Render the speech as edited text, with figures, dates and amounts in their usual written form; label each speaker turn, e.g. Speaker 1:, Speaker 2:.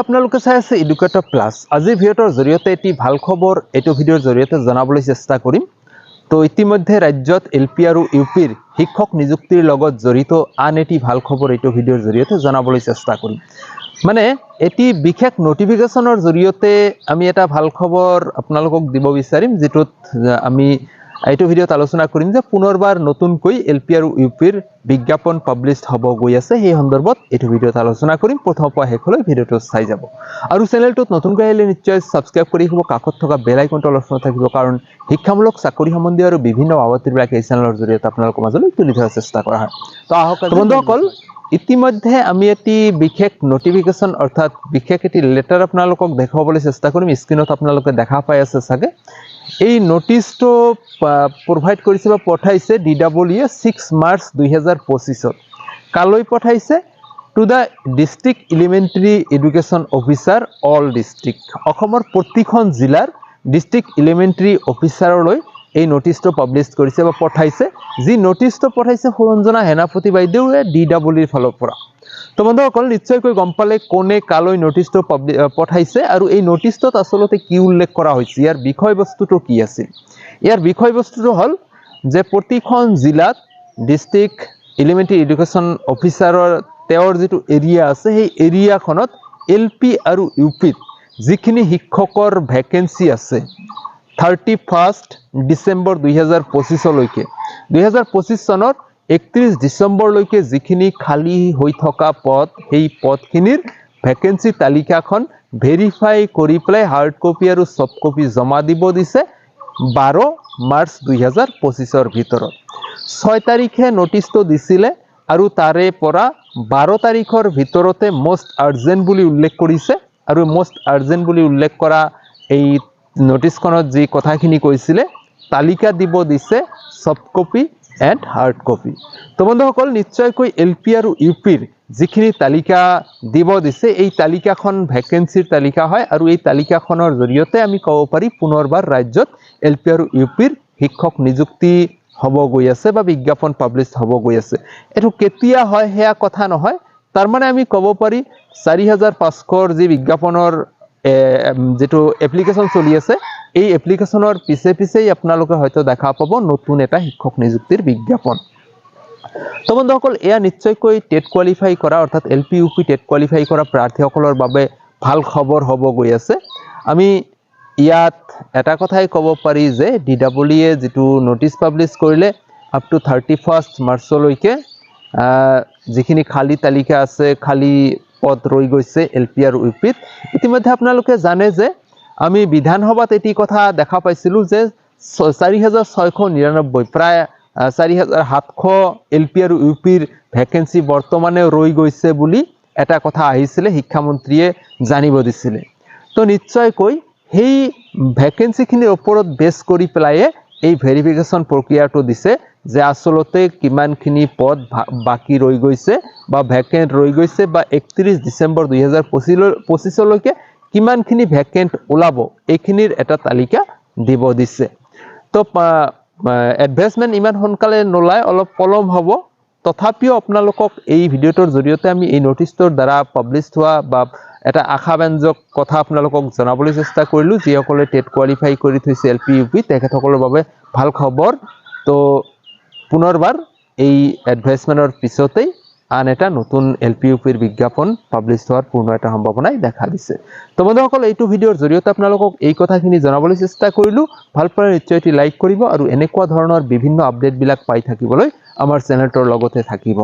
Speaker 1: আপোনালোকে চাই আছে এডুকেটৰ প্লাস। আজি ভিডিওৰ জৰিয়তে এটি ভাল খবৰ এইটো ভিডিওৰ জৰিয়তে জনাবলৈ চেষ্টা কৰিম। তো ইতিমধ্যে ৰাজ্যত এলপি আৰু ইউপিৰ শিক্ষক নিযুক্তিৰ লগত জড়িত আন এটি ভাল খবৰ এইটো ভিডিওৰ জৰিয়তে জনাবলৈ চেষ্টা কৰিম। মানে এটি বিশেষ নোটিফিকেশনৰ জৰিয়তে আমি এটা ভাল খবৰ আপোনালোকক দিব বিচাৰিম, যেটোত আমি এইটো ভিডিওত আলোচনা কৰিম যে পুনৰবাৰ নতুনকৈ এলপি আৰু ইউপিৰ বিজ্ঞাপন পাব্লিছ হ'ব গৈ আছে। সেই সন্দৰ্ভত এইটো ভিডিওত আলোচনা কৰিম। প্ৰথমৰ পৰা শেষলৈ ভিডিওটো চাই যাব আৰু চেনেলটোত নতুনকৈ আহিলে নিশ্চয় সাবস্ক্ৰাইব কৰি ৰাখিব, কাষত থকা বেল আইকনটো অন থাকিব, কাৰণ শিক্ষামূলক চাকৰি সম্বন্ধীয় আৰু বিভিন্ন বাবদবিলাক এই চেনেলৰ জৰিয়তে আপোনালোকৰ মাজলৈ তুলি ধৰাৰ চেষ্টা কৰা হয়। তো আহক বন্ধুসকল, ইতিমধ্যে আমি এটি বিশেষ নোটিফিকেশন অৰ্থাৎ বিশেষ এটি লেটাৰ আপোনালোকক দেখাবলৈ চেষ্টা কৰিম। স্ক্ৰীনত আপোনালোকে দেখা পাই আছে চাগে। এই নোটিছটো প্ৰভাইড কৰিছে বা পঠাইছে DWE 6 মাৰ্চ 2025 কালৈ পঠাইছে? To the district elementary education officer all district. অসমৰ প্ৰতিখন জিলাৰ ডিষ্ট্ৰিক্ট এলিমেণ্টাৰী অফিচাৰলৈ এই নোটিছটো পাব্লিছ কৰিছে বা পঠাইছে। যি নোটিছটো পঠাইছে সুৰঞ্জনা সেনাপতি বাইদেৱে DWEৰ ফালৰ পৰা। তো বন্ধুসকল, নিশ্চয়কৈ গম পালে কোনে কালৈ নোটিছটো পঠাইছে আৰু এই নোটিছটোত আচলতে কি উল্লেখ কৰা হৈছে, ইয়াৰ বিষয়বস্তুটো কি আছিল। ইয়াৰ বিষয়বস্তুটো হ'ল যে প্ৰতিখন জিলাত ডিষ্ট্ৰিক্ট এলিমেণ্টাৰী এডুকেশ্যন অফিচাৰৰ তেওঁৰ যিটো এৰিয়া আছে, সেই এৰিয়াখনত এলপি আৰু ইউপিত যিখিনি শিক্ষকৰ ভেকেঞ্চি আছে 31 ডিচেম্বৰ 2025লৈকে, 2025 চনৰ 31 ডিচেম্বৰলৈকে যিখিনি খালী হৈ থকা পদ, সেই পদখিনিৰ ভেকেঞ্চি তালিকাখন ভেৰিফাই কৰি পেলাই হাৰ্ড কপি আৰু ছফ্ট কপি জমা দিব দিছে 12 মাৰ্চ 2025ৰ ভিতৰত। 6 তাৰিখে নোটিছটো দিছিলে আৰু তাৰে পৰা 12 তাৰিখৰ ভিতৰতে মোষ্ট আৰ্জেণ্ট বুলি উল্লেখ কৰিছে। আৰু মোষ্ট আৰ্জেণ্ট বুলি উল্লেখ কৰা এই নোটিছখনত যি কথাখিনি কৈছিলে, তালিকা দিব দিছে soft copy and hard copy. তো বন্ধুসকল, নিশ্চয়কৈ এলপি আৰু ইউপিৰ যিখিনি তালিকা দিব দিছে, এই তালিকাখন ভেকেঞ্চিৰ তালিকা হয় আৰু এই তালিকাখনৰ জৰিয়তে আমি ক'ব পাৰি পুনৰবাৰ ৰাজ্যত এলপি আৰু ইউপিৰ শিক্ষক নিযুক্তি হ'ব গৈ আছে বা বিজ্ঞাপন পাব্লিছ হ'ব গৈ আছে। এইটো কেতিয়া হয় সেয়া কথা নহয়, তাৰমানে আমি ক'ব পাৰি 4500ৰ যি বিজ্ঞাপনৰ যেটো এপ্লিকেশ্যন চলি আছে, এই এপ্লিকেশ্যনৰ পিছে পিছেই আপোনালোকে হয়তো দেখা পাব নতুন এটা শিক্ষক নিযুক্তিৰ বিজ্ঞাপন। তো বন্ধুসকল, এয়া নিশ্চয়কৈ টেট কোৱালিফাই কৰা অৰ্থাৎ এলপি ইউপি টেট কোৱালিফাই কৰা প্ৰাৰ্থীসকলৰ বাবে ভাল খবৰ হ'ব গৈ আছে। আমি ইয়াত এটা কথাই ক'ব পাৰি যে DWE যিটো নোটিছ পাব্লিছ কৰিলে আপ টু 31 মাৰ্চলৈকে যিখিনি খালী তালিকা আছে, খালী পদ ৰৈ গৈছে এলপি আৰু ইউপিত। ইতিমধ্যে আপোনালোকে জানে যে আমি বিধানসভাত এটি কথা দেখা পাইছিলোঁ যে 4699 প্ৰায় 4700 এলপি আৰু ইউপিৰ ভেকেঞ্চি বৰ্তমানে ৰৈ গৈছে বুলি এটা কথা আহিছিলে, শিক্ষামন্ত্ৰীয়ে জানিব দিছিলে। তো নিশ্চয়কৈ সেই ভেকেঞ্চিখিনিৰ ওপৰত বেছ কৰি পেলাই এই ভেৰিফিকেশ্যন প্ৰক্ৰিয়াটো দিছে যে আচলতে কিমানখিনি পদ বাকী ৰৈ গৈছে বা ভেকেণ্ট ৰৈ গৈছে, বা 31 ডিচেম্বৰ 2025লৈকে কিমানখিনি ভেকেণ্ট ওলাব, এইখিনিৰ এটা তালিকা দিব দিছে। তো এডভাৰ্টাইজমেণ্ট ইমান সোনকালে নোলায়, অলপ পলম হ'ব। তথাপিও আপোনালোকক এই ভিডিঅ'টোৰ জৰিয়তে আমি এই নোটিছটোৰ দ্বাৰা পাব্লিছ হোৱা বা এটা আশাব্যঞ্জক কথা আপোনালোকক জনাবলৈ চেষ্টা কৰিলোঁ। যিসকলে টেট কোৱালিফাই কৰি থৈছে এলপি ইউপি, তেখেতসকলৰ বাবে ভাল খবৰ। তো পুনৰবাৰ এই এডভাৰ্টাইজমেণ্টৰ পিছতেই আন এটা নতুন এলপি ইউপিৰ বিজ্ঞাপন পাব্লিছ হোৱাৰ পূৰ্ণ এটা সম্ভাৱনাই দেখা দিছে। তো বন্ধুসকল, এইটো ভিডিঅ'ৰ জৰিয়তে আপোনালোকক এই কথাখিনি জনাবলৈ চেষ্টা কৰিলোঁ। ভাল পালে নিশ্চয় এটি লাইক কৰিব আৰু এনেকুৱা ধৰণৰ বিভিন্ন আপডেটবিলাক পাই থাকিবলৈ আমাৰ চেনেলটোৰ লগতে থাকিব।